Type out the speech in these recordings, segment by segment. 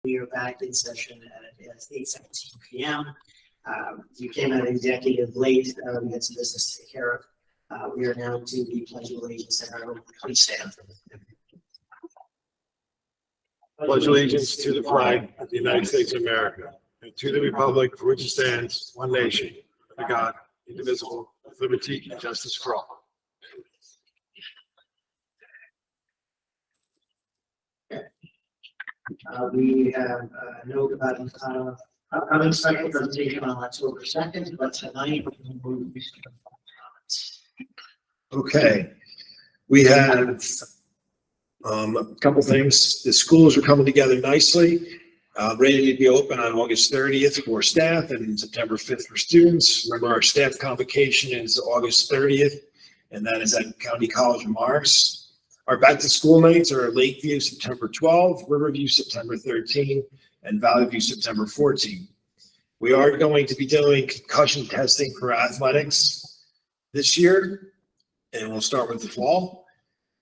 We are back in session at 8:17 p.m. You came out executive late. We had some business to take care of. We are now to the Pledge of Allegiance and our please stand. Pledge allegiance to the flag of the United States of America and to the republic for which it stands, one nation, under God, indivisible, with liberty and justice for all. We have a note about upcoming special presentation on October 2nd, but tonight we will move to comments. Okay, we have a couple things. The schools are coming together nicely, ready to be open on August 30th for staff and September 5th for students. Remember, our staff convocation is August 30th, and that is at County College of Morris. Our back to school nights are Lakeview September 12th, Riverview September 13th, and Valley View September 14th. We are going to be doing concussion testing for athletics this year, and we'll start with the fall.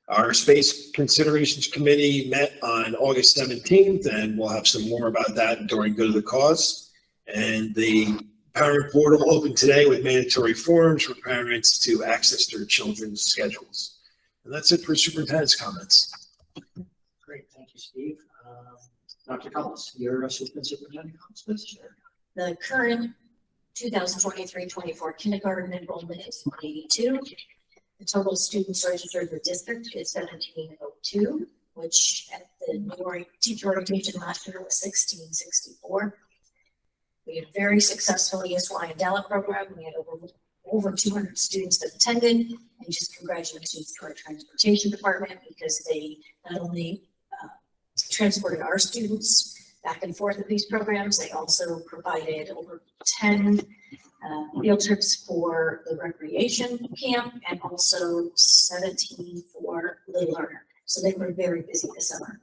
Our Space Considerations Committee met on August 17th, and we'll have some more about that during Good of the Cause. And the parent portal opened today with mandatory forms for parents to access their children's schedules. And that's it for superintendent's comments. Great, thank you, Steve. Dr. Collins, your assistant superintendent comments, please. The current 2023-24 kindergarten enrollment is 182. The total students registered in the district is 1702, which at the new teacher orientation last year was 1664. We had a very successful ESY and DALA program. We had over 200 students that attended, and just congratulations to our transportation department because they not only transported our students back and forth at these programs, they also provided over 10 field trips for the recreation camp and also 17 for Little Learner. So they were very busy this summer.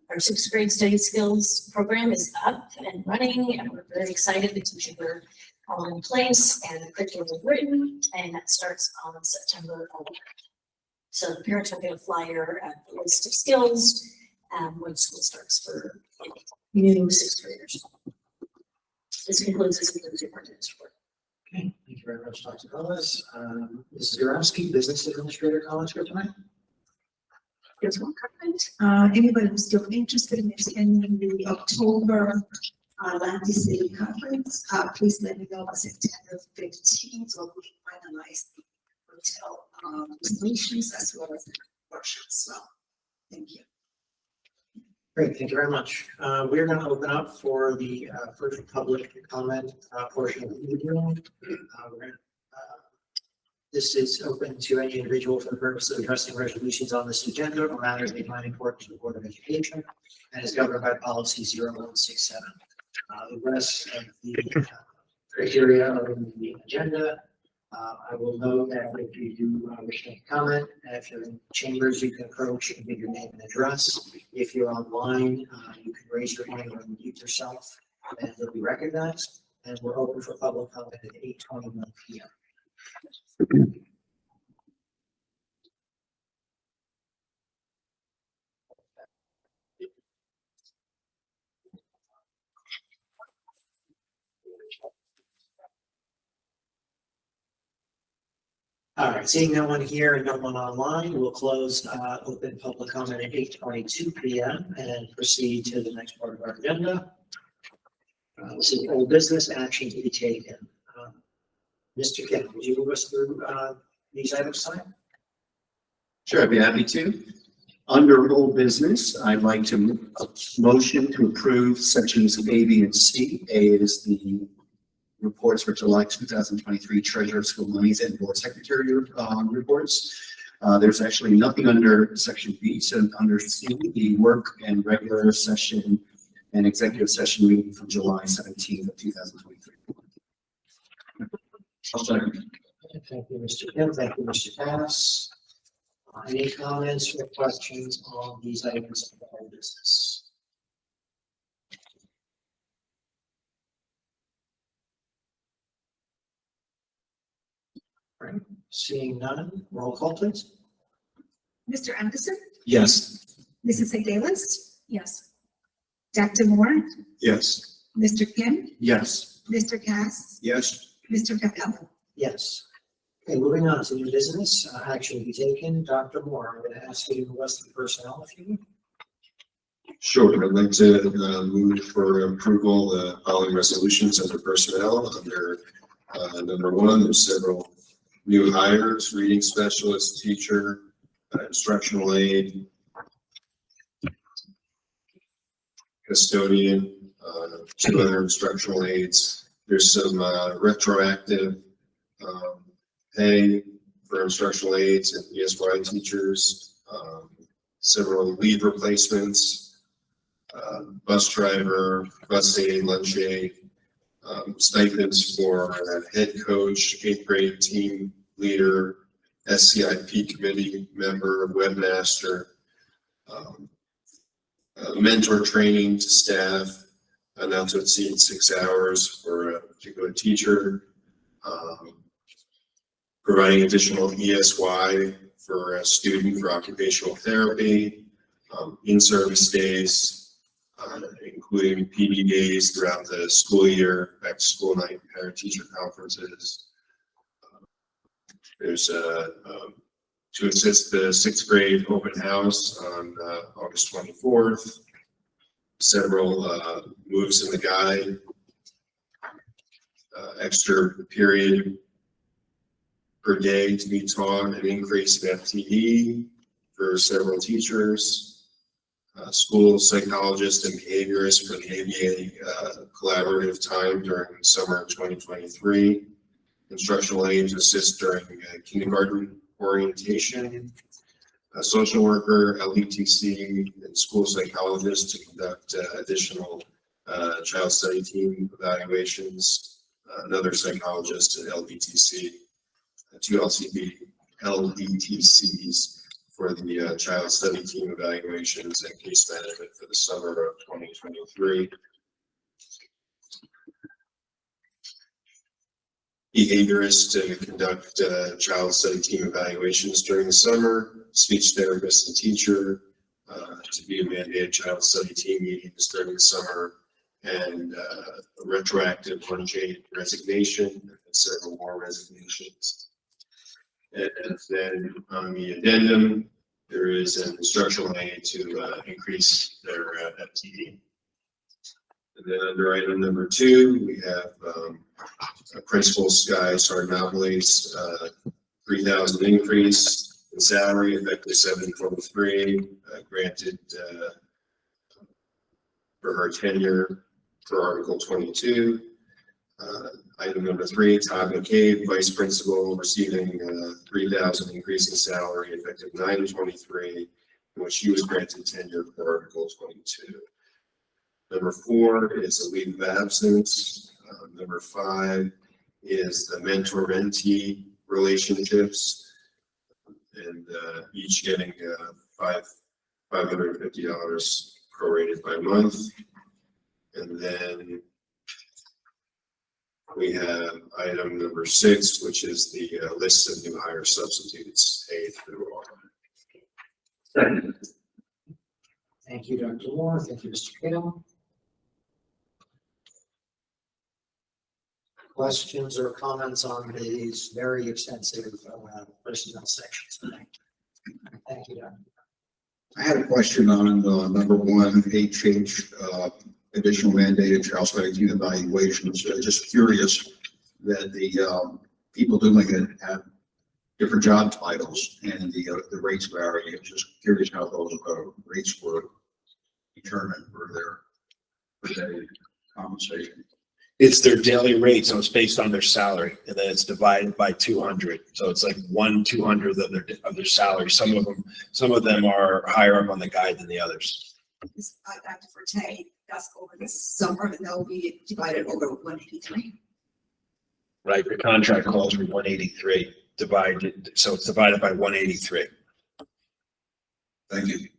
Our sixth grade study skills program is up and running, and we're very excited. The teachers are all in place and the curriculum is written, and that starts on September 11th. So the parents will get a flyer at the list of skills when school starts for new sixth graders. This concludes this superintendent's report. Okay, thank you very much, Dr. Collins. Mrs. Zarowski, Business Administrator, College for tonight. There's one comment. Anybody who's still interested in attending the October Atlantic City Conference, please let me know by September 15th, so we can finalize the hotel reservations as well as the workshop as well. Thank you. Great, thank you very much. We're going to open up for the first public comment portion of the meeting. This is open to any individual for the purpose of addressing resolutions on this agenda or matters they find important to the Board of Education and is governed by policy 0167. The rest of the criteria are in the agenda. I will note that if you do wish to comment, if you're in chambers, you can approach and give your name and address. If you're online, you can raise your hand or unmute yourself and you'll be recognized. And we're open for public comment at 8:21 p.m. All right, seeing no one here and no one online, we'll close open public comment at 8:22 p.m. and proceed to the next part of our agenda. This is old business action to be taken. Mr. Kim, would you move us through these items tonight? Sure, I'd be happy to. Under old business, I'd like to motion to approve sections A, B, and C. A is the reports for July 2023 Treasurer of School Monies and Board Secretary reports. There's actually nothing under section B, so under C, the work and regular session and executive session meeting from July 17th of 2023. Thank you, Mr. Kim. Thank you, Mr. Cass. Any comments or questions on these items of old business? Right. Seeing none, roll call please. Mr. Anderson, Yes. Mrs. Davis, Yes. Dr. Moore, Yes. Mr. Kim, Yes. Mr. Cass, Yes. Mr. Capella. Yes. Okay, moving on to new business, action to be taken. Dr. Moore, I'm going to ask you to list the personnel if you would. Sure, I'd like to move for approval the following resolutions under personnel. Under number one, there's several new hires: reading specialist, teacher, instructional aide, custodian, two other instructional aides. There's some retroactive pay for instructional aides and ESY teachers, several leave replacements, bus driver, bus aide, lunch aide, stipends for head coach, 8th grade team leader, SCIP committee member, webmaster, mentor training to staff, not to exceed 6 hours for a particular teacher, providing additional ESY for a student for occupational therapy, in-service days, including PD days throughout the school year, back to school night, parent teacher conferences. There's to assist the 6th grade open house on August 24th. Several moves in the guide, extra period per day to be taught, an increase in FTE for several teachers, school psychologist and behaviorist for the ABA collaborative time during summer 2023, instructional aid to assist during kindergarten orientation, a social worker, LDTC, and school psychologist to conduct additional child study team evaluations, another psychologist at LDTC, two LDTCs for the child study team evaluations and case management for the summer of 2023. Behaviorists to conduct child study team evaluations during the summer, speech therapist and teacher to be a mandated child study team meetings during the summer, and a retroactive lunch aid resignation and several more resignations. And then on the addendum, there is an instructional aid to increase their FTE. And then under item number 2, we have Principal Sky Sardanopoulos, 3,000 increase in salary effective 7/23, granted for her tenure for Article 22. Item number 3, Todd McCabe, Vice Principal, receiving 3,000 increase in salary effective 9/23, in which she was granted tenure for Article 22. Number 4 is a leave of absence. Number 5 is the mentor-mentee relationships, and each getting $550 prorated by month. And then we have item number 6, which is the list of new hire substitutes A through R. Second. Thank you, Dr. Moore. Thank you, Mr. Kittle. Questions or comments on these very extensive personnel sections? Thank you, Dr. I had a question on number 1, HH, additional mandated child study team evaluations. Just curious that the people doing it have different job titles and the rates vary. I'm just curious how those rates were determined for their day compensation. It's their daily rate, so it's based on their salary, and then it's divided by 200. So it's like 1/200 of their salary. Some of them are higher up on the guide than the others. This, Dr. Forte, that's over the summer, and they'll be divided over 183. Right, the contract calls for 183 divided, so it's divided by 183. Thank you.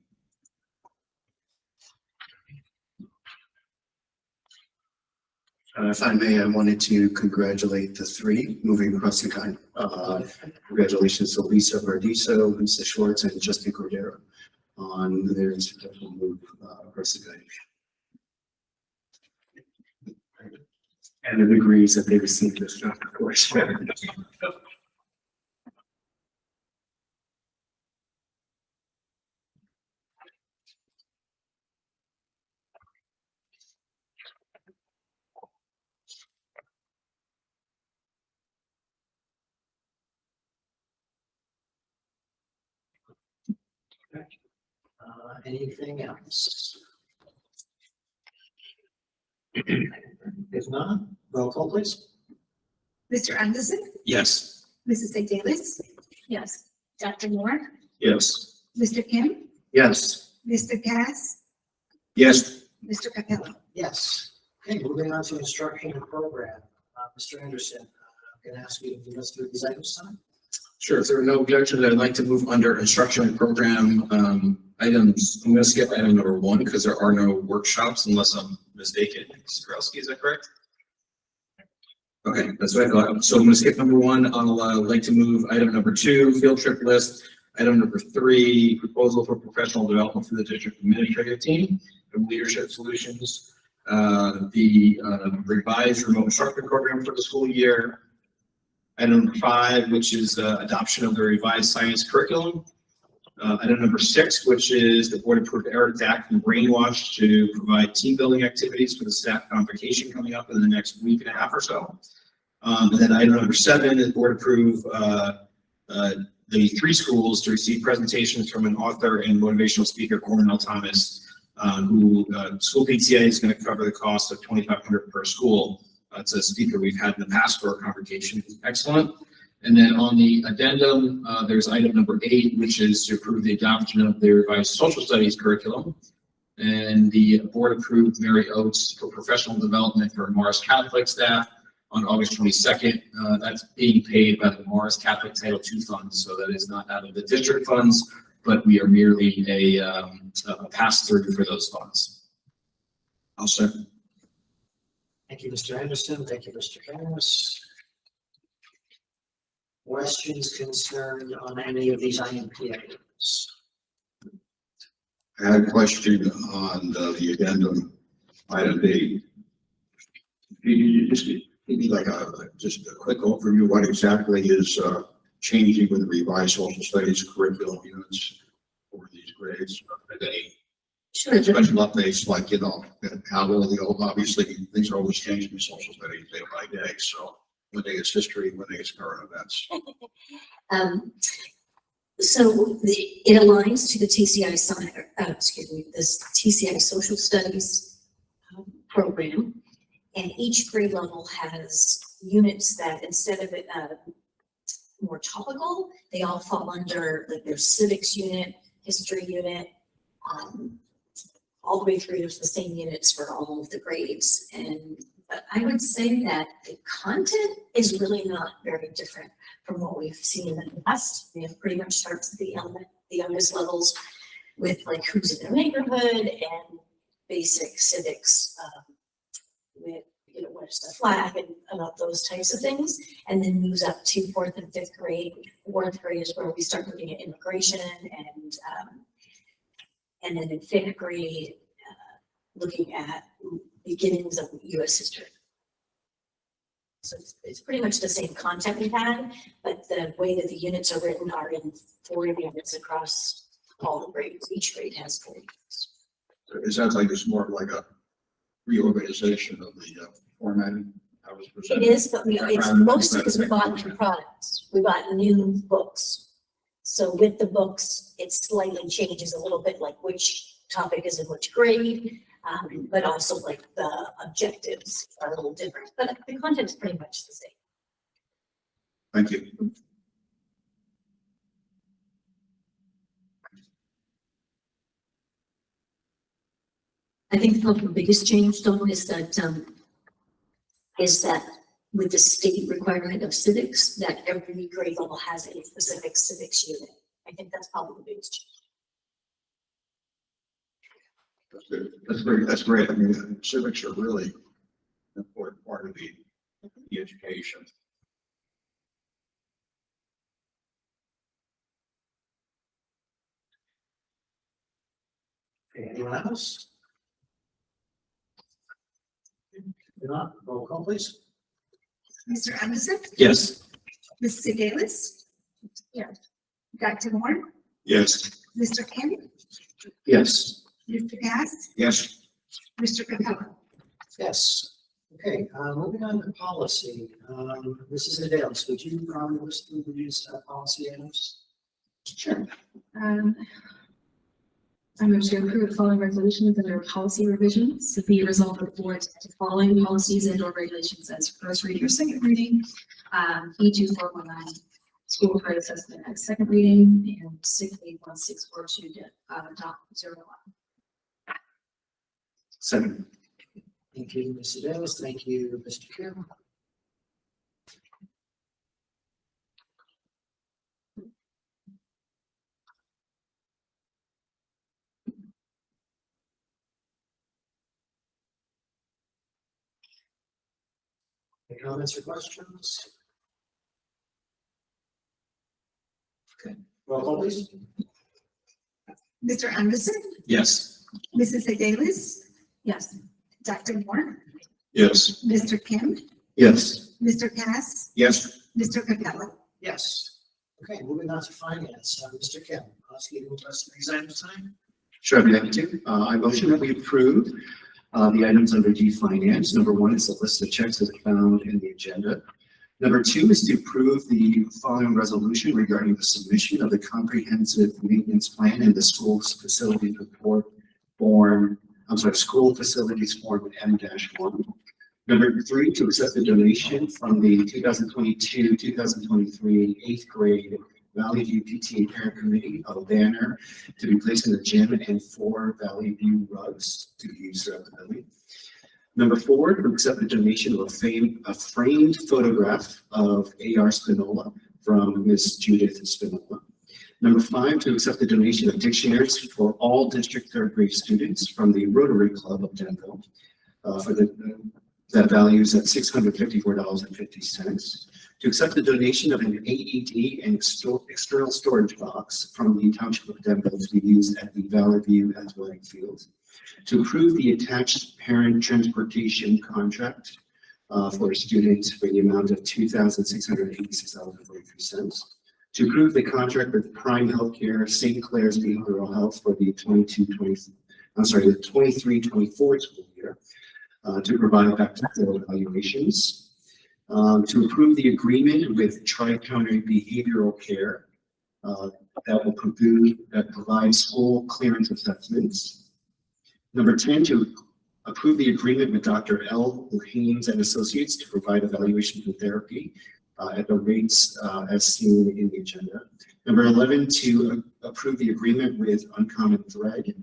If I may, I wanted to congratulate the 3 moving across the kind. Congratulations to Lisa Verdiso, Lisa Schwartz, and Justin Cordero on their successful move across the country. And it agrees that they received this draft report. Anything else? If not, roll call please. Mr. Anderson, Yes. Mrs. St. Davis, Yes. Dr. Moore? Yes. Mr. Kim, Yes. Mr. Cass, Yes, Mr. Capello. Yes. Okay, moving on to instruction and program. Mr. Anderson, I'm gonna ask you to give us through these items, son. Sure, if there are no objections, I'd like to move under instruction and program items. I'm gonna skip item number 1 because there are no workshops unless I'm mistaken. Mr. Grelsky, is that correct? Okay, that's what I thought. So I'm gonna skip number 1. I'll like to move item number 2, field trip list. Item number 3, proposal for professional development for the district administrative team and leadership solutions. The revised remote instruction program for the school year. Item number 5, which is adoption of the revised science curriculum. Item number 6, which is the board approved Eric Dack from Brainwash to provide team building activities for the staff convocation coming up in the next week and a half or so. And then item number 7 is board approve the 3 schools to receive presentations from an author and motivational speaker, Cornell Thomas, who school PTA is going to cover the cost of $2,500 per school. It's a speaker we've had in the past for our convocation. Excellent. And then on the addendum, there's item number 8, which is to approve the adoption of the revised social studies curriculum. And the board approved Mary Oates for professional development for Morris Catholic staff on August 22nd. That's being paid by the Morris Catholic Title II funds, so that is not out of the district funds, but we are merely a pass-through for those funds. I'll second. Thank you, Mr. Anderson. Thank you, Mr. Camus. Questions concerned on any of these IMP items? I had a question on the addendum, item B. Can you just give me like just a quick overview, what exactly is changing with the revised social studies curriculum units for these grades? Are they Sure. special updates, like, how will the old, obviously, things are always changing in social studies day by day, so one day it's history, one day it's current events. So it aligns to the TCI, this TCI Social Studies program. And each grade level has units that instead of it more topical, they all fall under like their civics unit, history unit, all the way through. There's the same units for all of the grades. But I would say that the content is really not very different from what we've seen in the past. It pretty much starts at the youngest levels with like who's in their neighborhood and basic civics, with what is the flag and about those types of things, and then moves up to 4th and 5th grade. 4th grade is where we start looking at immigration and then in 5th grade, looking at beginnings of U.S. history. So it's pretty much the same content we've had, but the way that the units are written are in 4 units across all the grades. Each grade has 4 units. So it sounds like it's more like a reorganization of the formatting. I was It presenting. is, but it's mostly because we bought new products. We bought new books. So with the books, it slightly changes a little bit, like which topic is in which grade, but also like the objectives are a little different, but the content is pretty much the same. Thank you. I think the biggest change though is that with the state requirement of civics, that every grade level has a specific civics unit. I think that's probably the biggest change. That's good. That's great. That's great. I mean, civics are really an important part of the education. Okay, anyone else? If not, roll call please. Mr. Anderson, Yes. Ms. Sedalis. Yes. Dr. Moore, Yes. Mr. Kim, Yes. Mr. Cass, Yes. Mr. Capella. Yes. Okay, moving on to policy. Mrs. Adams, would you list through these policy items? Sure. I'm going to approve the following resolutions under policy revisions. To be resolved that the board to following policies and or regulations as first reading or second reading. E2419, school credit assessment as second reading, and 681642 to adopt 01. Second. Thank you, Mrs. Adams. Thank you, Mr. Kim. Any comments or questions? Okay, roll call please. Mr. Anderson, Yes. Mrs. Sedalis, Yes. Dr. Moore, Yes. Mr. Kim, Yes. Mr. Cass, Yes. Mr. Capella. Yes. Okay, moving on to finance. Mr. Kim, I'll ask you to address these items tonight. Sure, I'd be happy to. I motion that we approve the items under D finance. Number one is the list of checks as found in the agenda. Number two is to approve the following resolution regarding the submission of the comprehensive maintenance plan in the school's facilities report school facilities form M-1. Number three, to accept the donation from the 2022-2023 eighth grade Valley View PTA Parent Committee of a banner to be placed in the gym and 4 Valley View rugs to be used throughout the building. Number four, to accept the donation of a framed photograph of A.R. Spinola from Miss Judith Spinola. Number five, to accept the donation of dictionaries for all district third grade students from the Rotary Club of Denville that values at $654.50. To accept the donation of an AED and external storage box from the Township of Denville to be used at the Valley View Athletic Field. To approve the attached parent transportation contract for students for the amount of $2,686.43. To approve the contract with Prime Healthcare St. Clair's Behavioral Health for the 23-24 school year. To provide back-to-school evaluations. To approve the agreement with Tri-County Behavioral Care that will provide school clearance assessments. Number 10, to approve the agreement with Dr. L. Haynes and Associates to provide evaluations and therapy at the rates as seen in the agenda. Number 11, to approve the agreement with Uncommon Thread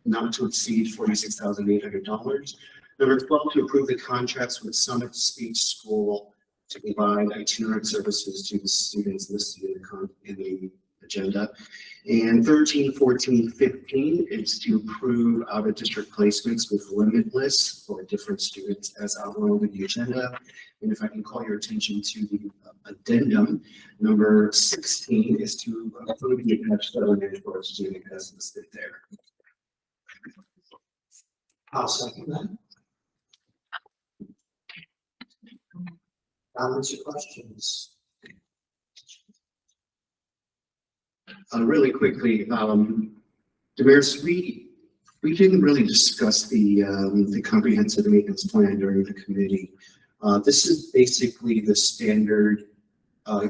not to exceed $46,800. Number 12, to approve the contracts with Summit Speech School to provide itinerant services to the students listed in the agenda. And 13, 14, 15 is to approve out-of-district placements with Limitless for different students as outlined in the agenda. And if I can call your attention to the addendum, number 16 is to approve the attached settlement for a student as listed there. I'll second that. Comments or questions? Really quickly, Damaris, we didn't really discuss the comprehensive maintenance plan during the committee. This is basically the standard.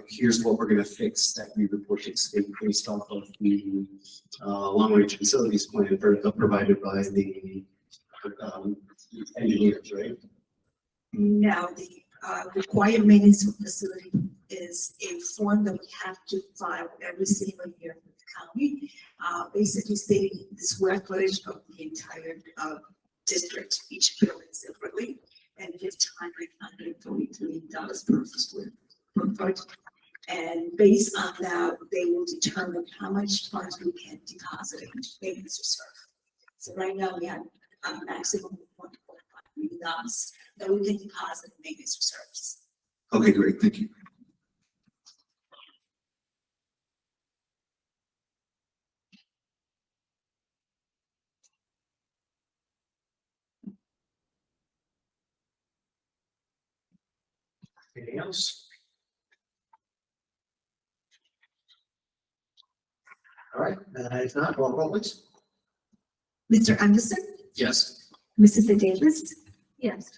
Here's what we're going to fix that we report to state based off of the long-range facilities plan provided by the engineers, right? Now, the required maintenance facility is a form that we have to file every single year with the county, basically stating the square footage of the entire district, each building separately, and it's $143 per square foot. And based on that, they will determine how much funds we can deposit into maintenance reserve. So right now we have a maximum of $1.5 million that we can deposit in maintenance reserves. Okay, great, thank you. Anything else? All right, if not, roll call please. Mr. Anderson, Yes. Mrs. Davis, Yes.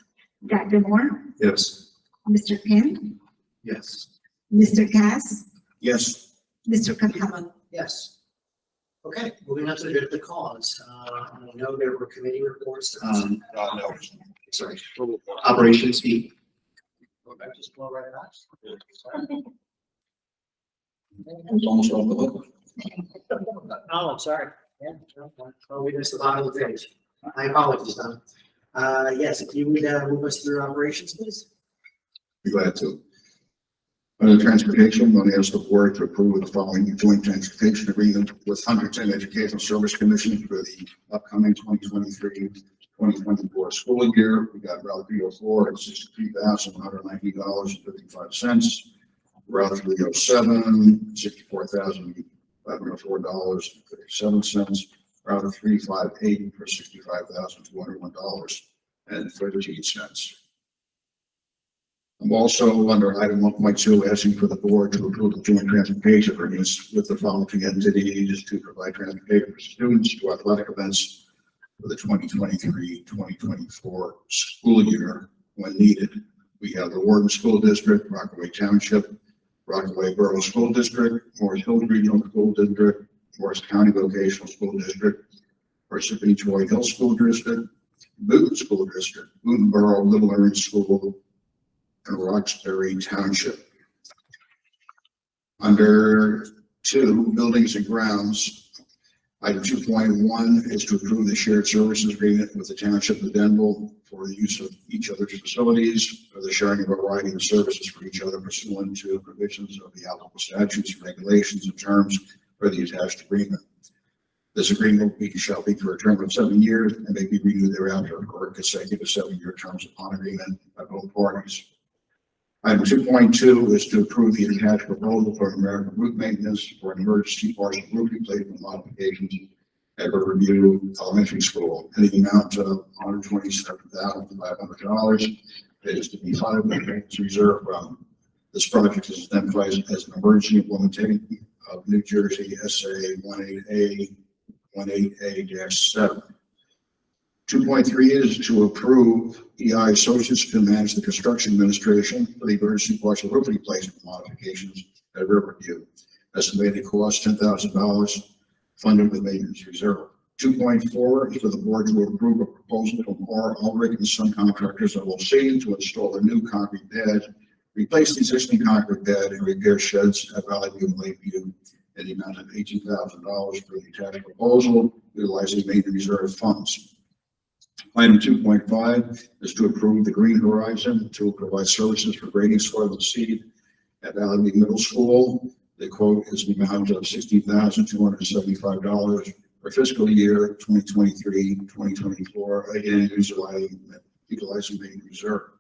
Dr. Moore, Yes. Mr. Penn, Yes. Mr. Cass, Yes. Mr. Capella. Yes. Okay, moving on to the cause. I know there were committee reports. No, sorry. Operations E. Just blow right out. Almost off the hook. Oh, I'm sorry. Yeah. Oh, we missed the bottom of the page. My apologies, Don. Yes, if you would move us through operations, please. Be glad to. Under transportation, I'm going to ask the board to approve the following joint transportation agreement with Huntington Educational Service Commission for the upcoming 2023-2024 school year. We got Route 304 at $63,190.55. Route 307, $64,504.57. Route 358 for $65,201.13. I'm also under item 1.2 asking for the board to approve the joint transportation agreements with the following entities to provide transportation for students to athletic events for the 2023-2024 school year when needed. We have the Warden School District, Rockaway Township, Rockaway Borough School District, Morris Hills Regional School District, Morris County Vocational School District, Parsippany Troy Hill School District, Boone School District, Boone Borough Little Orange School, and Roxbury Township. Under 2, buildings and grounds, item 2.1 is to approve the shared services agreement with the Township of Denville for the use of each other's facilities, for the sharing of a variety of services for each other pursuant to provisions of the applicable statutes, regulations, and terms for the attached agreement. This agreement shall be for a term of 7 years and may be renewed thereafter for consecutive 7-year terms upon agreement by both parties. Item 2.2 is to approve the attached proposal for American Roof Maintenance for an emergency partial roof replacement modifications at Riverview Elementary School in the amount of $127,500. It is to be funded with maintenance reserve fund. This project is identified as an emergency implementation of New Jersey SA 18A-7. 2.3 is to approve EI Associates to manage the construction administration for the emergency partial roof replacement modifications at Riverview. Estimated cost $10,000, funded with maintenance reserve. 2.4 is for the board to approve a proposal from R. Ulrich and Son Contractors LLC to install a new concrete pad, replace the existing concrete pad, and repair sheds at Valley View and Lakeview in the amount of $18,000 for the attached proposal, utilizing maintenance reserve funds. Item 2.5 is to approve the Green Horizon to provide services for grading soil and seed at Valley View Middle School. The quote is the amount of $16,275 for fiscal year 2023-2024, again, utilizing maintenance reserve.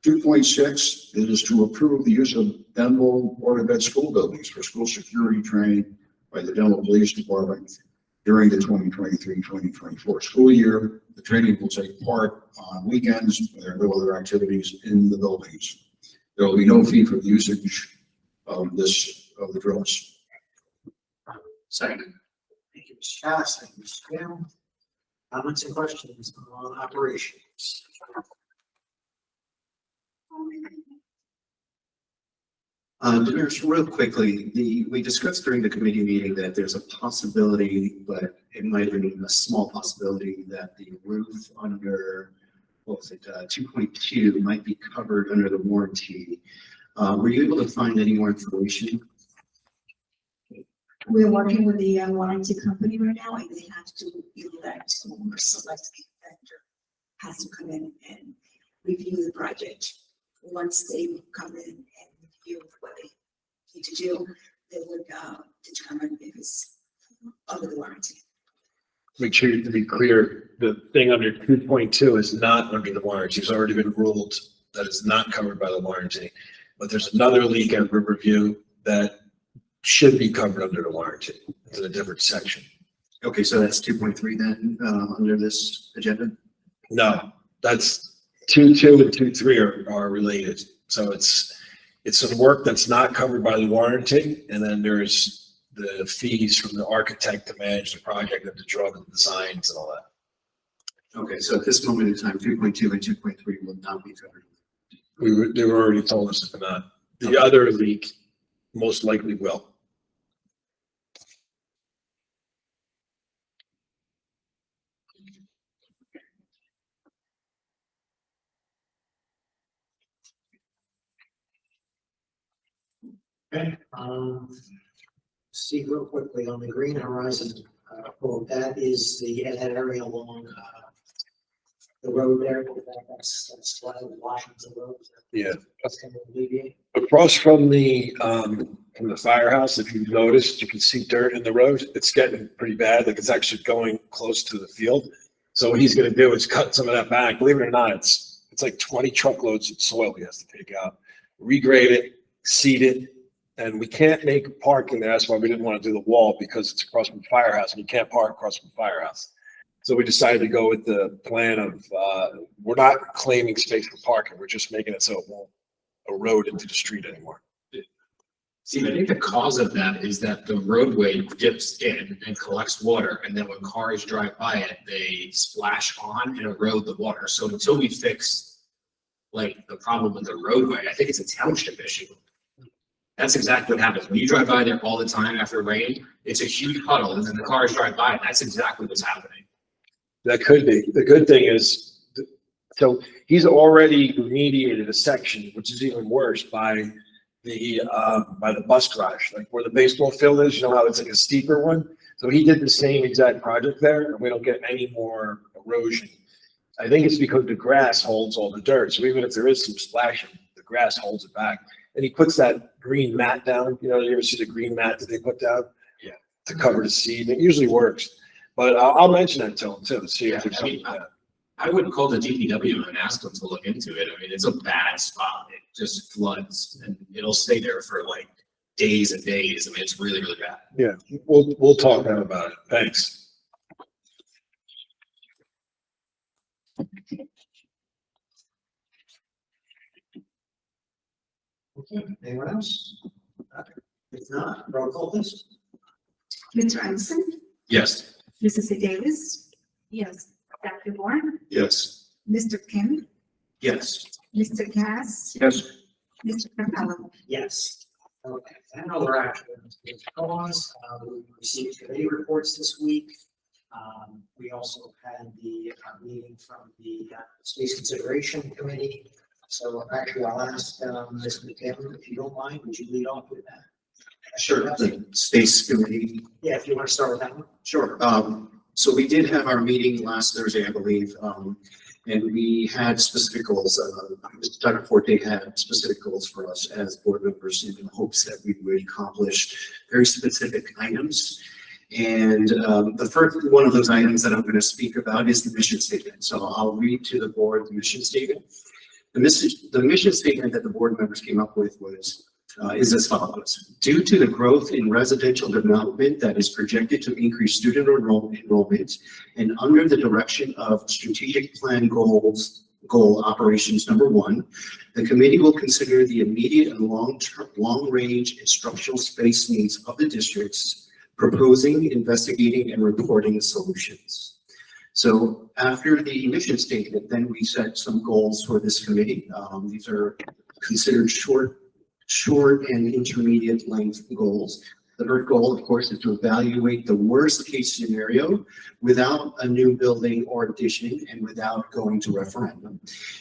2.6 is to approve the use of Denville Board of Ed school buildings for school security training by the Denville Police Department during the 2023-2024 school year. The training will take part on weekends when there are no other activities in the buildings. There will be no fee for the usage of the drills. Second. Thank you, Mr. Cass. Thank you, Mr. Campbell. Comments and questions on operations? Just real quickly, we discussed during the committee meeting that there's a possibility, but it might be a small possibility that the roof under, 2.2 might be covered under the warranty. Were you able to find any more information? We're working with the warranty company right now, and they have to elect or select a vendor, has to come in and review the project. Once they come in and review what they need to do, they would determine if it's under the warranty. Make sure to be clear, the thing under 2.2 is not under the warranty. It's already been ruled that it's not covered by the warranty. But there's another leak at Riverview that should be covered under the warranty. It's in a different section. Okay, so that's 2.3 then, under this agenda? No, that's 2.2 and 2.3 are related. So it's some work that's not covered by the warranty, and then there's the fees from the architect to manage the project and to draw the designs and all that. Okay, so at this moment in time, 2.2 and 2.3 will not be covered. They were already told us if not. The other leak most likely will. Okay, see real quickly on the Green Horizon, quote, that is that area along, the road there, that's Washington Road. Yeah. That's kind of alleviate. Across from the firehouse, if you've noticed, you can see dirt in the road. It's getting pretty bad. Like it's actually going close to the field. So what he's gonna do is cut some of that back. Believe it or not, it's like 20 truckloads of soil he has to take out, regrade it, seed it. And we can't make parking there. That's why we didn't want to do the wall, because it's across from the firehouse and you can't park across from the firehouse. So we decided to go with the plan of, we're not claiming space for parking. We're just making it so it won't erode into the street anymore. See, I think the cause of that is that the roadway dips in and collects water, and then when cars drive by it, they splash on and erode the water. So until we fix like the problem with the roadway, I think it's a township issue. That's exactly what happens. When you drive by there all the time after rain, it's a huge puddle, and then the cars drive by, and that's exactly what's happening. That could be. The good thing is, so he's already remediated a section, which is even worse, by the bus garage, like where the baseball field is. You know how it's like a steeper one? So he did the same exact project there, and we don't get any more erosion. I think it's because the grass holds all the dirt. So even if there is some splashing, the grass holds it back. And he puts that green mat down. You know, you ever see the green mat that they put down? Yeah. To cover the seed. It usually works. But I'll mention that to him too, to see if there's something like that. I would call the DPW and ask them to look into it. I mean, it's a bad spot. It just floods and it'll stay there for like days and days. I mean, it's really, really bad. Yeah, we'll talk to him about it. Thanks. Okay, anyone else? If not, roll call please. Mr. Anderson, Yes. Mrs. Davis. Yes. Dr. Warren, Yes. Mr. Kim, Yes. Mr. Cass, Yes. Mr. Capello. Yes. Okay, and other actions. We received committee reports this week. We also had the meeting from the Space Consideration Committee. So actually, I'll ask Ms. McKim, if you don't mind, would you lead off with that? Sure, the Space Committee. Yeah, if you want to start with that one. Sure. So we did have our meeting last Thursday, I believe, and we had specific goals. Dr. Forte had specific goals for us as board members in the hopes that we would accomplish very specific items. And the first one of those items that I'm going to speak about is the mission statement. So I'll read to the board the mission statement. The mission statement that the board members came up with is as follows. Due to the growth in residential development that is projected to increase student enrollment and under the direction of strategic plan goal operations number 1, the committee will consider the immediate and long-range instructional space needs of the districts, proposing, investigating, and reporting solutions. So after the mission statement, then we set some goals for this committee. These are considered short and intermediate length goals. The first goal, of course, is to evaluate the worst case scenario without a new building or addition and without going to referendum.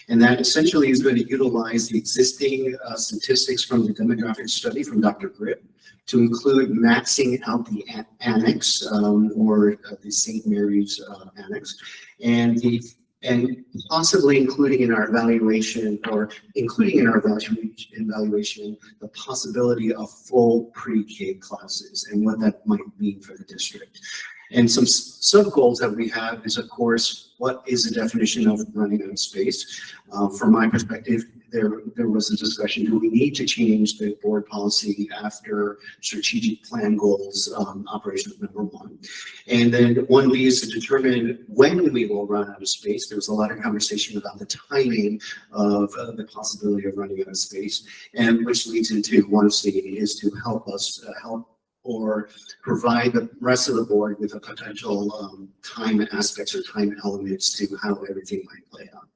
And that essentially is going to utilize the existing statistics from the demographic study from Dr. Grip to include maxing out the annex or the St. Mary's annex and possibly including in our evaluation the possibility of full pre-K classes and what that might mean for the district. And some sub goals that we have is, of course, what is the definition of running out of space? From my perspective, there was a discussion, do we need to change the board policy after strategic plan goals, operation number 1? And then 1B is to determine when we will run out of space. There was a lot of conversation about the timing of the possibility of running out of space, and which leads into 1C is to help us help or provide the rest of the board with a potential time aspects or time elements to how everything might play out.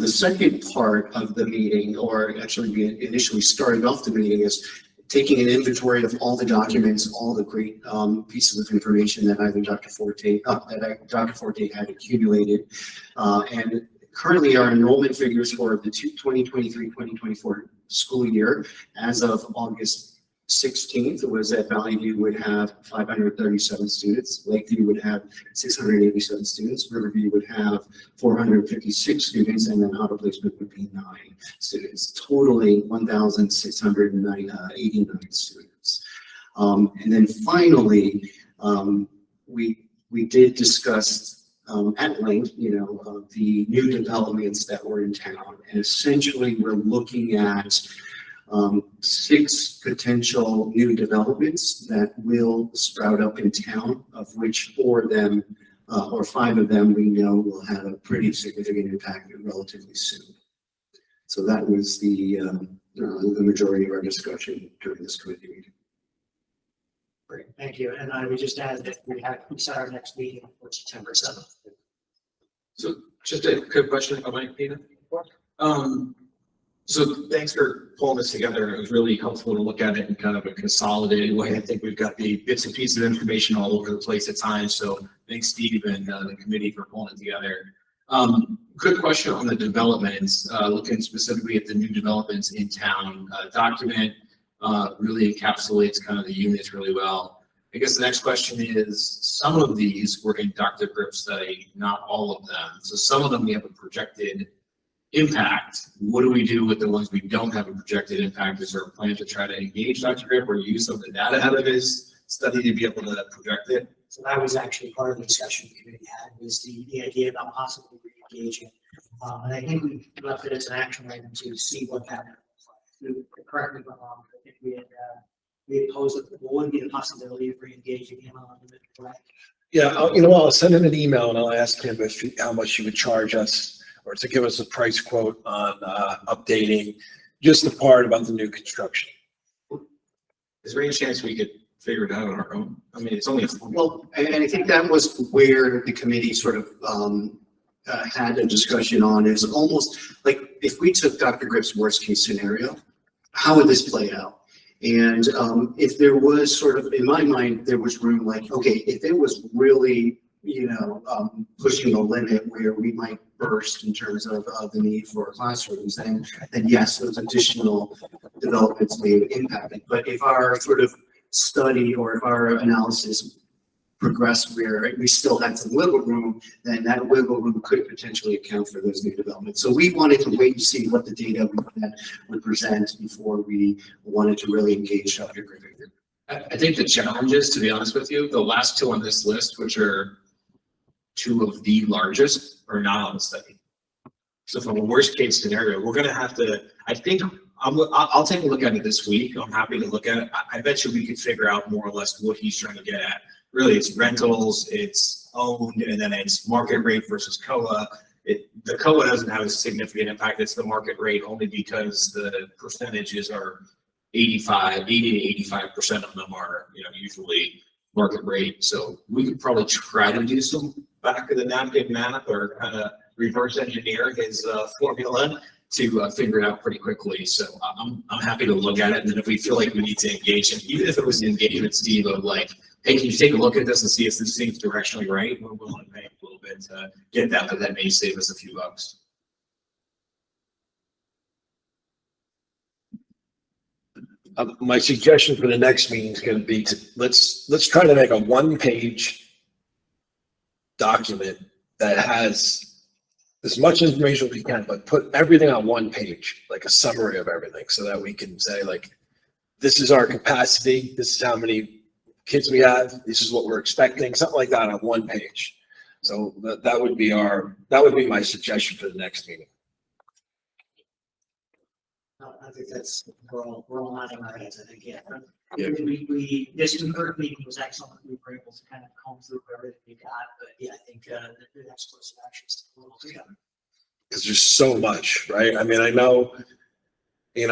The second part of the meeting, or actually we initially started off the meeting, is taking an inventory of all the documents, all the great pieces of information that either Dr. Forte had accumulated. And currently our enrollment figures for the 2023-2024 school year as of August 16th was that Valley View would have 537 students, Lakeview would have 687 students, Riverview would have 456 students, and then auto placement would be 9 students, totaling 1,689 students. And then finally, we did discuss at length, the new developments that were in town, and essentially we're looking at 6 potential new developments that will sprout up in town, of which 4 of them or 5 of them we know will have a pretty significant impact relatively soon. So that was the majority of our discussion during this committee meeting. Great, thank you. And I would just add that we set our next meeting for September 7th. So just a quick question, if I might, Peter. So thanks for pulling this together. It was really helpful to look at it in kind of a consolidated way. I think we've got the bits and pieces of information all over the place at times. So thanks, Steve, and the committee for pulling it together. Quick question on the developments, looking specifically at the new developments in town. Document really encapsulates kind of the units really well. I guess the next question is, some of these were in Dr. Grip's study, not all of them. So some of them we have a projected impact. What do we do with the ones we don't have a projected impact? Is there a plan to try to engage Dr. Grip or use some of the data out of his study to be able to project it? So that was actually part of the discussion the committee had, was the idea about possibly re-engaging. And I think we left it as an action item to see what that looks like. Correct me if I'm wrong, but I think we had posed that there would be the possibility of re-engaging him on the correct. Yeah, I'll send him an email and I'll ask him how much he would charge us, or to give us a price quote on updating just the part about the new construction. Is there any chance we could figure it out on our own? I mean, it's only a Well, and I think that was where the committee sort of had a discussion on, is almost like if we took Dr. Grip's worst case scenario, how would this play out? And if there was sort of, in my mind, there was room like, okay, if it was really, pushing the limit where we might burst in terms of the need for classrooms, then yes, those additional developments may impact it. But if our sort of study or if our analysis progressed where we still had some wiggle room, then that wiggle room could potentially account for those new developments. So we wanted to wait and see what the data would present before we wanted to really engage Dr. Griffin. I think the challenge is, to be honest with you, the last 2 on this list, which are 2 of the largest, are not on the study. So from a worst case scenario, we're going to have to, I think I'll take a look at it this week. I'm happy to look at it. I bet you we could figure out more or less what he's trying to get at. Really, it's rentals, it's owned, and then it's market rate versus COA. The COA doesn't have a significant impact. It's the market rate only because the percentages are 80 to 85% of them are, usually market rate. So we could probably try to do some back of the napkin math or kind of reverse engineer his formula to figure it out pretty quickly. So I'm happy to look at it. And then if we feel like we need to engage him, even if it was an engagement, Steve, of like, hey, can you take a look at this and see if this seems directionally right? We're willing to pay a little bit to get that, but that may save us a few bucks. My suggestion for the next meeting is going to be let's try to make a 1-page document that has as much information as we can, but put everything on 1 page, like a summary of everything, so that we can say, like, this is our capacity, this is how many kids we have, this is what we're expecting, something like that on one page. So that would be my suggestion for the next meeting. No, I think that's, we're all nodding our heads, I think, yeah. Yeah. This first meeting was excellent. We were able to kind of comb through everything we got, but yeah, I think, the next course of action is a little together. Because there's so much, right? I mean, I know,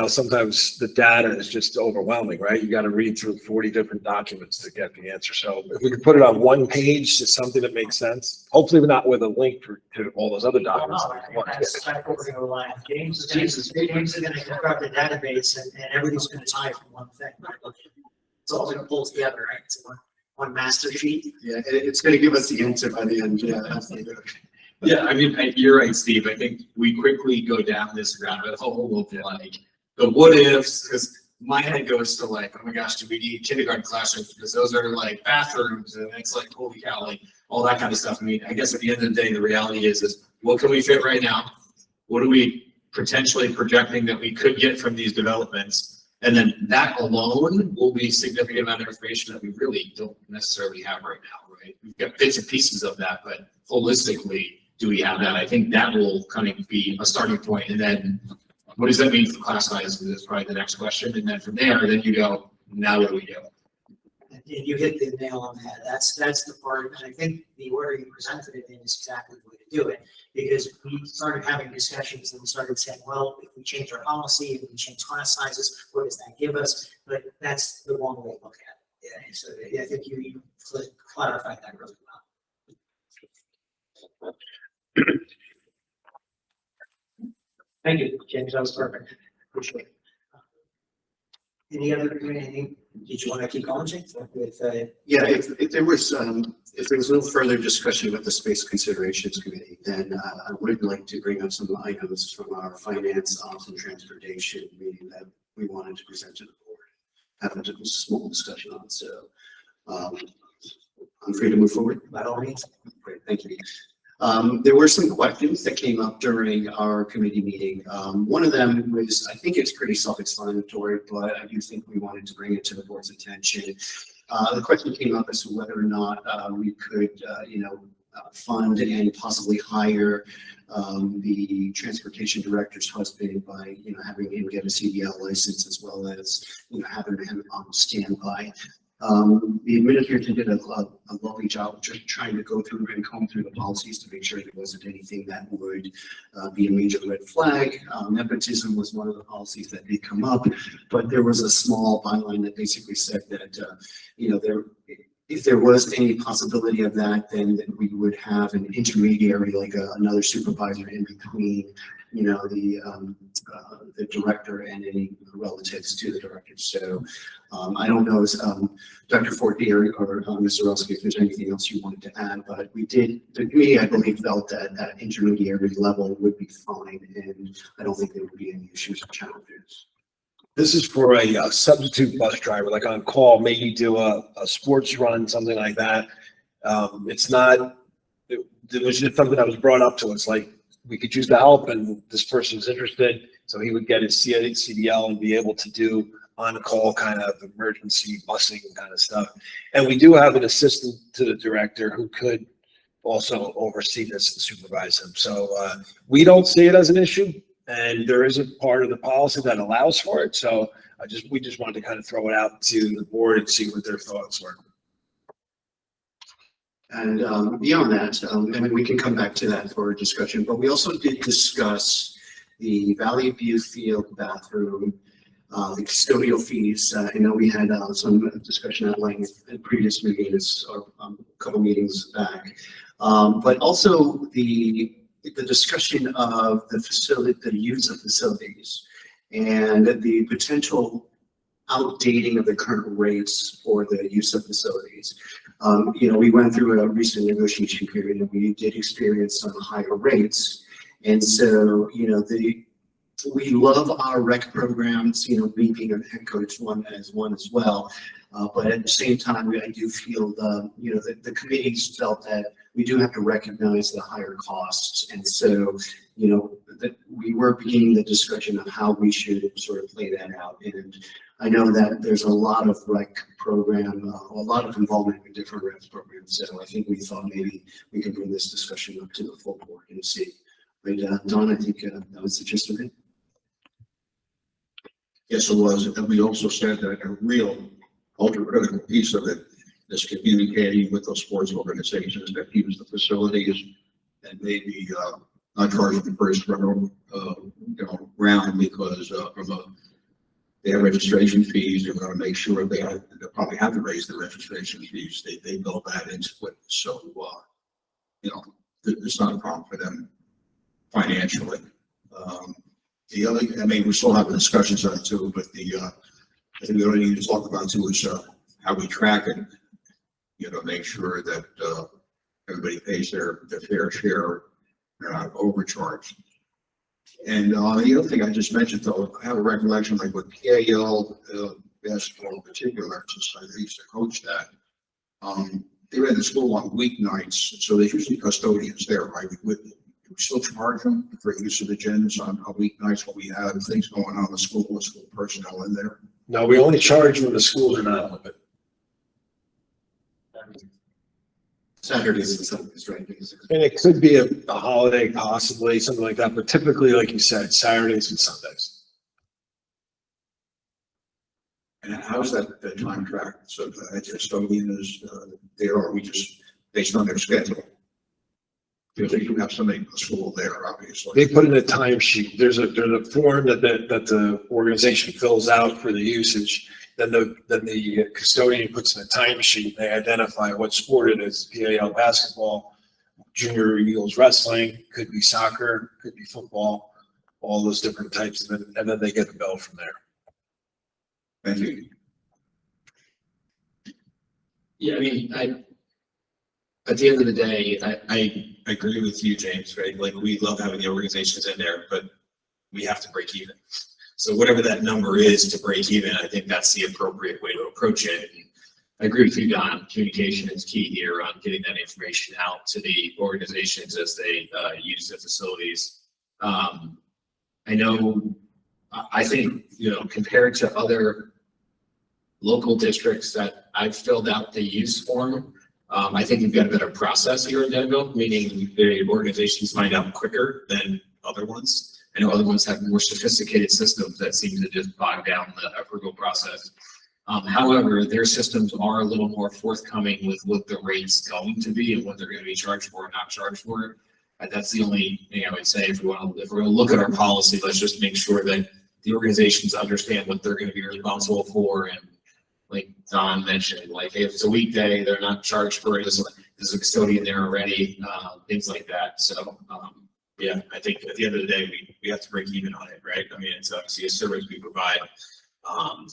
sometimes the data is just overwhelming, right? You got to read through 40 different documents to get the answer. So if we could put it on one page, just something that makes sense, hopefully not with a link to all those other Well, documents. no, that's what we're gonna rely on. James is gonna construct a database and everything's gonna tie from one thing, right? It's all gonna pull together, right? It's one master sheet. Yeah, it's gonna give us the answer by the end, yeah, absolutely. Yeah, I mean, you're right, Steve. I think we quickly go down this rabbit hole of like the what ifs, because my head goes to like, oh my gosh, do we need kindergarten classrooms? Because those are like bathrooms and it's like, holy cow, like all that kind of stuff. I mean, I guess at the end of the day, the reality is what can we fit right now? What are we potentially projecting that we could get from these developments? And then that alone will be a significant amount of information that we really don't necessarily have right now, right? We've got bits and pieces of that, but holistically, do we have that? I think that will kind of be a starting point. And then what does that mean for class size? Is probably the next question. And then from there, then you go, now what do we do? And you hit the nail on the head. That's the part, and I think the order you presented it in is exactly the way to do it. Because we started having discussions and we started saying, well, if we change our policy, if we change class sizes, what does that give us? But that's the wrong way to look at it. Yeah, so yeah, I think you clarified that really well. Thank you, James, that was perfect. Appreciate it. Any other, anything, did you want to keep going, James, with, Yeah, if there was no further discussion with the Space Considerations Committee, then I would like to bring up some items from our Finance, Ops, and Transportation meeting that we wanted to present to the board, have a small discussion on, so I'm free to move forward. by all means? Great, thank you. There were some questions that came up during our committee meeting. One of them was, I think it's pretty self-explanatory, but I do think we wanted to bring it to the board's attention. The question came up as to whether or not we could, fund and possibly hire the transportation director's husband by, having him get a CDL license as well as, having him on standby. The administration did a lovely job just trying to go through and comb through the policies to make sure there wasn't anything that would be a major red flag. Nepotism was one of the policies that did come up, but there was a small byline that basically said that, if there was any possibility of that, then we would have an intermediary, like another supervisor in between, the director and any relatives to the director. So I don't know, Dr. Fortier or Mr. Ruski, if there's anything else you wanted to add, but the committee, I believe, felt that that intermediary level would be fine, and I don't think there would be any issues or challenges. This is for a substitute bus driver, like on call, maybe do a sports run, something like that. It's not, it was just something that was brought up to us, like we could use the help and this person's interested. So he would get his CDL and be able to do on-call kind of emergency busing kind of stuff. And we do have an assistant to the director who could also oversee this and supervise him. So we don't see it as an issue. And there is a part of the policy that allows for it. So we just wanted to kind of throw it out to the board and see what their thoughts were. And beyond that, and we can come back to that for a discussion, but we also did discuss the Valley View Field bathroom, the custodial fees. I know we had some discussion at length in previous meetings or a couple meetings back, but also the discussion of the facility, the use of facilities, and the potential outdating of the current rates for the use of facilities. We went through a recent negotiation period and we did experience some higher rates. And so, we love our rec programs, me being a head coach as one as well. But at the same time, I do feel the committees felt that we do have to recognize the higher costs. And so, you know, that we were beginning the discussion of how we should sort of play that out. And I know that there's a lot of rec program, a lot of involvement with different rec programs. So I think we thought maybe we could bring this discussion up to the full board and see. But Don, I think that was the gist of it. Yes, it was. And we also said that a real ultra critical piece of it is communicating with those sports organizations that use the facilities and maybe not charging the first round, round because they have registration fees. They're going to make sure they'll probably have to raise the registration fees. They build that into it. So, it's not a problem for them financially. The other, I mean, we're still having discussions on it too, but I think we already need to talk about too is how we track it. Make sure that everybody pays their fair share, they're not overcharged. And the other thing I just mentioned, though, I have a recollection, like with PAL basketball in particular, since I used to coach that. They ran the school on weeknights, so there's usually custodians there, right? We still charge them for use of the gyms on weeknights when we have things going on in the school with school personnel in there. No, we only charge when the schools are not open. Saturdays and Sundays, right? And it could be a holiday, possibly, something like that, but typically, like you said, Saturdays and Sundays. And how's that time tracked? So the custodian is there, or we just based on their schedule? Because they do have somebody in the school there, obviously. They put in a timesheet. There's a form that the organization fills out for the usage. Then the custodian puts in a timesheet. They identify what sport it is: PAL basketball, junior Eagles wrestling, could be soccer, could be football, all those different types, and then they get the bill from there. Thank you. Yeah, I mean, at the end of the day, I agree with you, James, right? Like, we love having the organizations in there, but we have to break even. So whatever that number is to break even, I think that's the appropriate way to approach it. And I agree with you, Don. Communication is key here on getting that information out to the organizations as they use the facilities. I think, compared to other local districts that I've filled out the use form, I think you've got a better process here in Denville, meaning the organizations find out quicker than other ones. I know other ones have more sophisticated systems that seem to just bog down the approval process. However, their systems are a little more forthcoming with what the rate's going to be and what they're going to be charged for and not charged for. And that's the only thing I would say. If we're going to look at our policy, let's just make sure that the organizations understand what they're going to be responsible for. And like Don mentioned, like if it's a weekday, they're not charged for it. There's a custodian there already, things like that. So, yeah, I think at the end of the day, we have to break even on it, right? I mean, it's obviously a service we provide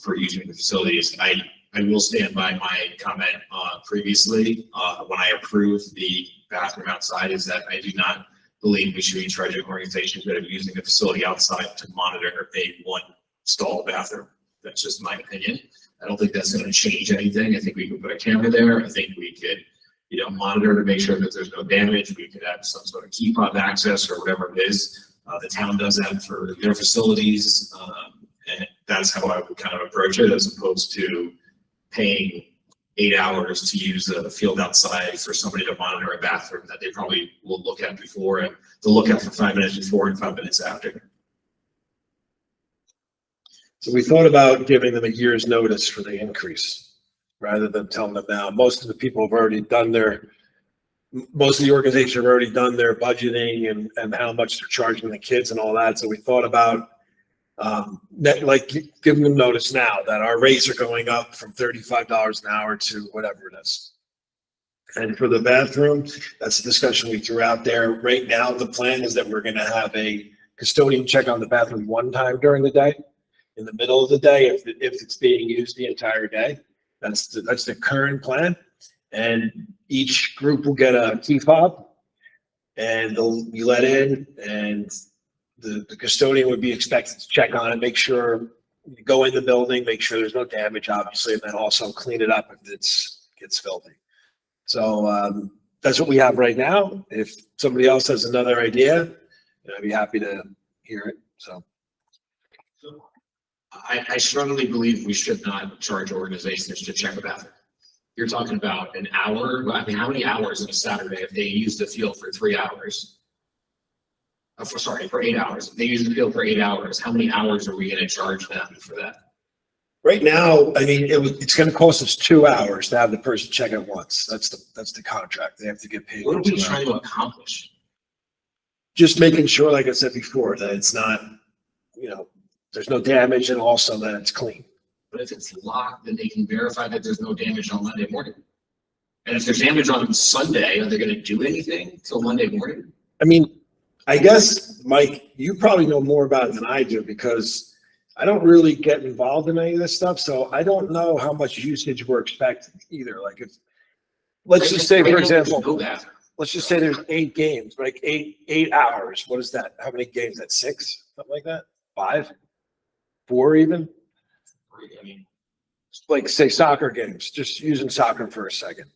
for using the facilities. I will stand by my comment previously when I approved the bathroom outside, is that I do not believe we should be charging organizations that are using the facility outside to monitor a one stall bathroom. That's just my opinion. I don't think that's going to change anything. I think we could put a camera there. I think we could, monitor to make sure that there's no damage. We could have some sort of key fob access or whatever it is. The town does that for their facilities. And that's how I would kind of approach it, as opposed to paying 8 hours to use the field outside for somebody to monitor a bathroom that they probably will look at before, and they'll look at for 5 minutes before and 5 minutes after. So we thought about giving them a year's notice for the increase rather than telling them now. Most of the people have already done most of the organizations have already done their budgeting and how much they're charging the kids and all that. So we thought about giving them notice now that our rates are going up from $35 an hour to whatever it is. And for the bathroom, that's a discussion we threw out there. Right now, the plan is that we're going to have a custodian check on the bathroom one time during the day, in the middle of the day, if it's being used the entire day. That's the current plan. And each group will get a key fob, and they'll be let in, and the custodian would be expected to check on it, make sure, go in the building, make sure there's no damage, obviously, and then also clean it up if it gets filthy. So that's what we have right now. If somebody else has another idea, I'd be happy to hear it, so. I strongly believe we should not charge organizations to check a bathroom. You're talking about an hour, I mean, how many hours on a Saturday if they use the field for 3 hours? For 8 hours. If they use the field for 8 hours, how many hours are we gonna charge them for that? Right now, I mean, it's gonna cost us 2 hours to have the person check it once. That's the contract. They have to get paid. What are we 2 hours. trying to accomplish? Just making sure, like I said before, that it's not, there's no damage and also that it's clean. But if it's locked, then they can verify that there's no damage on Monday morning. And if there's damage on Sunday, are they gonna do anything till Monday morning? I mean, I guess, Mike, you probably know more about it than I do because I don't really get involved in any of this stuff, so I don't know how much usage we're expecting either. Like if, let's just say, for example, No bathroom. let's just say there's 8 games, like eight hours. What is that? How many games? That's 6? Something like that? 5? 4 even? I mean, Like say soccer games, just using soccer for a second.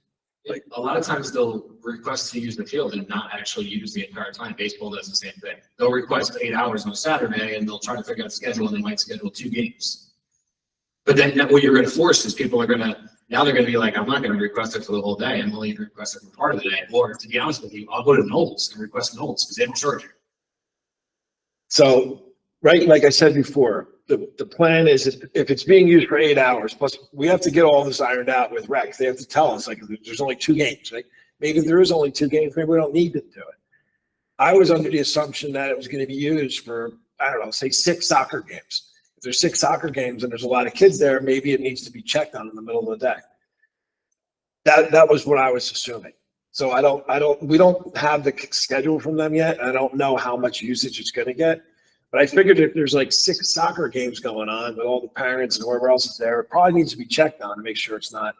like a lot of times they'll request to use the field and not actually use the entire time. Baseball does the same thing. They'll request 8 hours on a Saturday and they'll try to figure out the schedule and they might schedule 2 games. But then what you're gonna force is people are gonna, now they're gonna be like, I'm not gonna request it for the whole day. I'm only gonna request it for part of the day. Or to be honest with you, I'll go to Knowles and request Knowles because they don't charge you. So, right, like I said before, the plan is if it's being used for 8 hours, plus we have to get all this ironed out with recs. They have to tell us, like, there's only 2 games, right? Maybe there is only 2 games, maybe we don't need to do it. I was under the assumption that it was going to be used for, I don't know, say 6 soccer games. If there's 6 soccer games and there's a lot of kids there, maybe it needs to be checked on in the middle of the day. That was what I was assuming. So we don't have the schedule from them yet. I don't know how much usage it's going to get. But I figured if there's like 6 soccer games going on with all the parents and whoever else is there, it probably needs to be checked on to make sure it's not,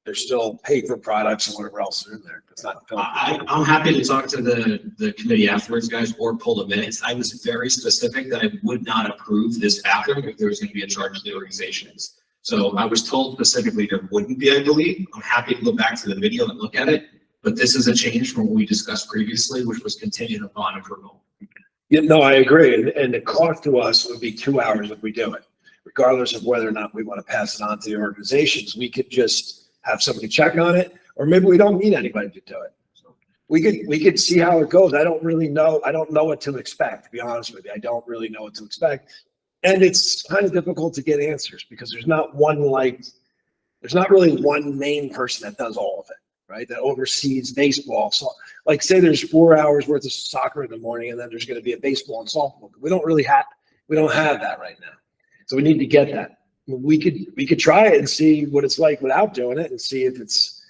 there's still paper products and whatever else is in there. It's not. I'm happy to talk to the committee afterwards, guys, or pull the minutes. I was very specific that I would not approve this bathroom if there was going to be a charge to the organizations. So I was told specifically there wouldn't be, I believe. I'm happy to go back to the video and look at it, but this is a change from what we discussed previously, which was contingent upon approval. Yeah, no, I agree. And the cost to us would be 2 hours if we do it, regardless of whether or not we want to pass it on to the organizations. We could just have somebody check on it, or maybe we don't need anybody to do it. So we could see how it goes. I don't really know. I don't know what to expect, to be honest with you. I don't really know what to expect. And it's kind of difficult to get answers because there's not really one main person that does all of it, right? That oversees baseball. So like say there's 4 hours worth of soccer in the morning and then there's going to be a baseball and softball. We don't have that right now. So we need to get that. We could try it and see what it's like without doing it and see if it's,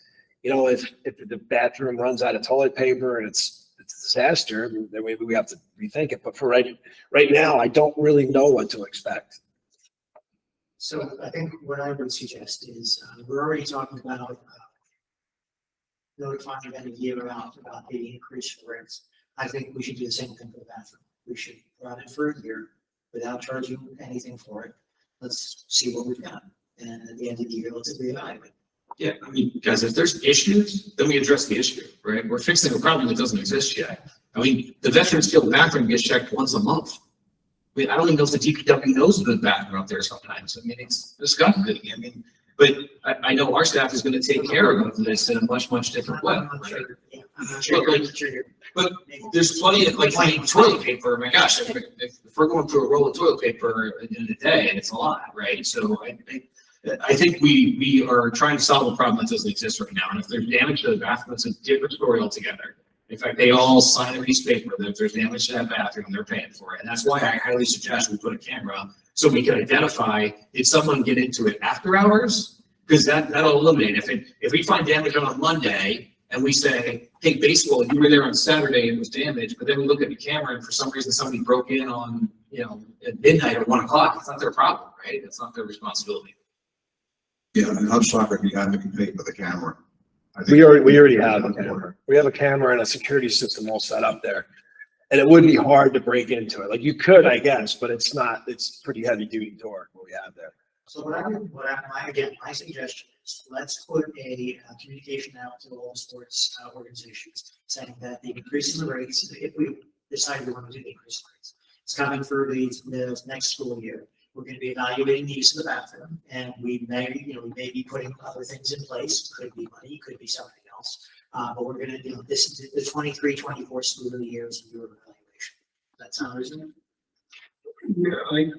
if the bathroom runs out of toilet paper and it's a disaster, then maybe we have to rethink it. But for right now, I don't really know what to expect. So I think what I would suggest is, we're already talking about notifying them a year about the increase for rents. I think we should do the same thing for the bathroom. We should run it for a year without charging anything for it. Let's see what we've got. And at the end of the year, let's reevaluate. Yeah, I mean, guys, if there's issues, then we address the issue, right? We're fixing a problem that doesn't exist yet. I mean, the Veterans Field bathroom gets checked once a month. I mean, I don't even know if the DPW knows the bathroom up there sometimes. I mean, it's disgusting. I mean, but I know our staff is going to take care of this in a much, much different way. I'm not Right? sure. Yeah, I'm not sure. But, But there's plenty of, like, toilet paper. My gosh, if we're going through a roll of toilet paper in a day, it's a lot, right? So I think we are trying to solve a problem that doesn't exist right now. And if there's damage to the bathroom, it's a different story altogether. In fact, they all sign a piece of paper that if there's damage to that bathroom, they're paying for it. And that's why I highly suggest we put a camera so we can identify, did someone get into it after hours? Because that'll eliminate. If we find damage on a Monday and we say, hey, baseball, you were there on Saturday and it was damaged, but then we look at the camera and for some reason somebody broke in on, at midnight or 1 o'clock, it's not their problem, right? It's not their responsibility. Yeah, and hub soccer, you have to compete with the camera. I think- We already have a camera. We have a camera and a security system all set up there. And it would be hard to break into it. Like you could, I guess, but it's pretty heavy duty door what we have there. So my suggestion is, let's put a communication out to all sports organizations saying that the increase in the rates, if we decide we want to do the increase in rates, it's coming for the next school year. We're going to be evaluating the use of the bathroom, and we may be putting other things in place. Could be money, could be something else. But we're going to, this is the 23-24 school of the year is a year of evaluation. That sound reasonable? Yeah, I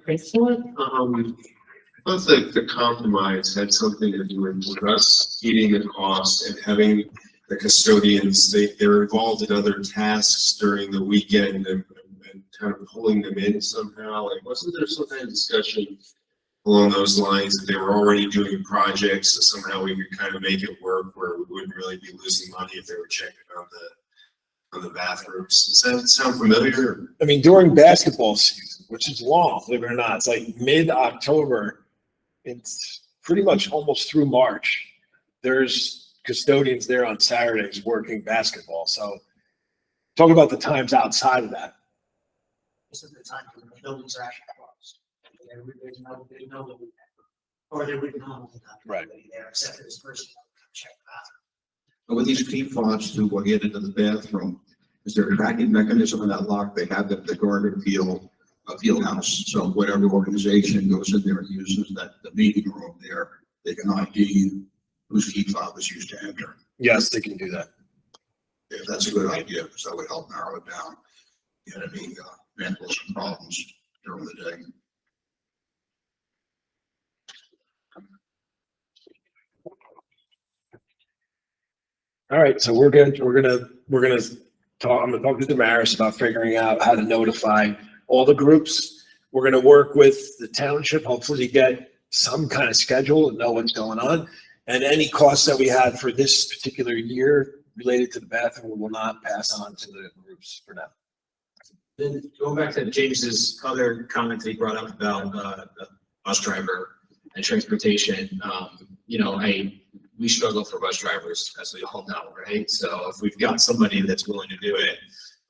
thought the compromise had something to do with us eating the cost and having the custodians, they're involved in other tasks during the weekend and kind of pulling them in somehow. Like, wasn't there some kind of discussion along those lines that they were already doing projects, so somehow we could kind of make it work where we wouldn't really be losing money if they were checking on the bathrooms? Does that sound familiar? I mean, during basketball season, which is long, believe it or not, it's like mid-October. It's pretty much almost through March. There's custodians there on Saturdays working basketball. So talk about the times outside of that. This is the time when the buildings are actually closed. There's no, or there would normally not be Right. anybody there except for this person who will come check the bathroom. But with these key fobs to get into the bathroom, is there a tracking mechanism in that lock? They have the guard appeal house. So whatever organization goes in there and uses the meeting room there, they can ID whose key fob is used to enter. Yes, they can do that. If that's a good idea, because that would help narrow it down. You know what I mean? Vandalism problems during the day. All right, so we're gonna talk. I'm gonna talk to Damaris about figuring out how to notify all the groups. We're gonna work with the township, hopefully get some kind of schedule and know what's going on. And any costs that we have for this particular year related to the bathroom, we will not pass on to the groups for now. Then going back to James's other comment that he brought up about the bus driver and transportation, we struggle for bus drivers, as we all know, right? So if we've got somebody that's willing to do it,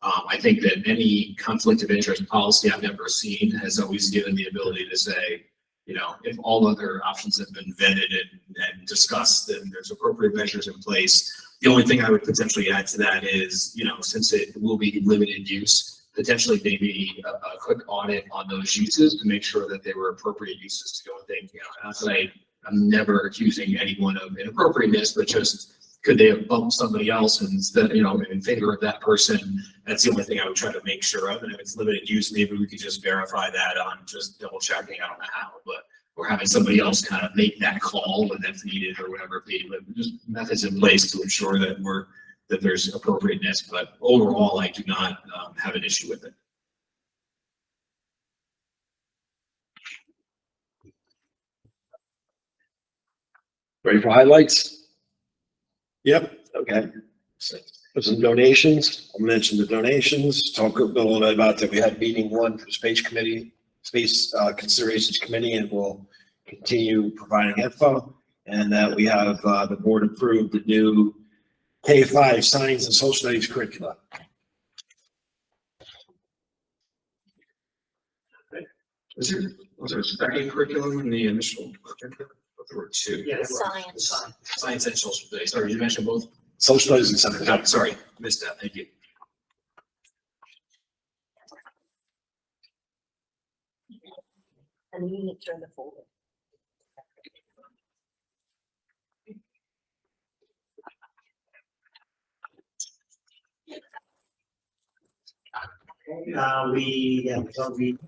I think that any conflict of interest policy I've ever seen has always given the ability to say, if all other options have been vetted and discussed, then there's appropriate measures in place. The only thing I would potentially add to that is, since it will be limited use, potentially maybe a quick audit on those uses to make sure that they were appropriate uses to go and think, not that I'm never accusing anyone of inappropriateness, but just could they have bumped somebody else instead, in favor of that person? That's the only thing I would try to make sure of. And if it's limited use, maybe we could just verify that on just double checking. I don't know how, but we're having somebody else kind of make that call when that's needed or whatever it be. But just methods in place to ensure that there's appropriateness. But overall, I do not have an issue with it. Ready for highlights? Yep, okay. So there's some donations. I'll mention the donations, talk a little bit about that. We had meeting one for space considerations committee, and we'll continue providing info. And that we have the board approved the new K-5 science and social studies curricula. Was there a second curriculum in the initial? There were two. Yeah, Science and social studies. Sorry, you mentioned both. Social studies and science. Oh, sorry, missed that. Thank you. And you need to turn the folder. We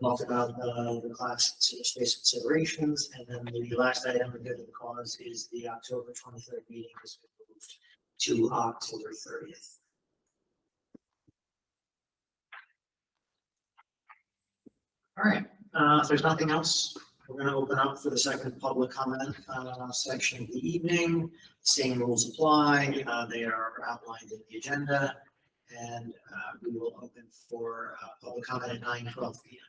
talked about the class space considerations, and then the last item of good cause is the October 23rd meeting has been moved to October 30th. All right, if there's nothing else, we're going to open up for the second public comment section of the evening. Same rules apply. They are outlined in the agenda. And we will open for public comment at 9:12 p.m.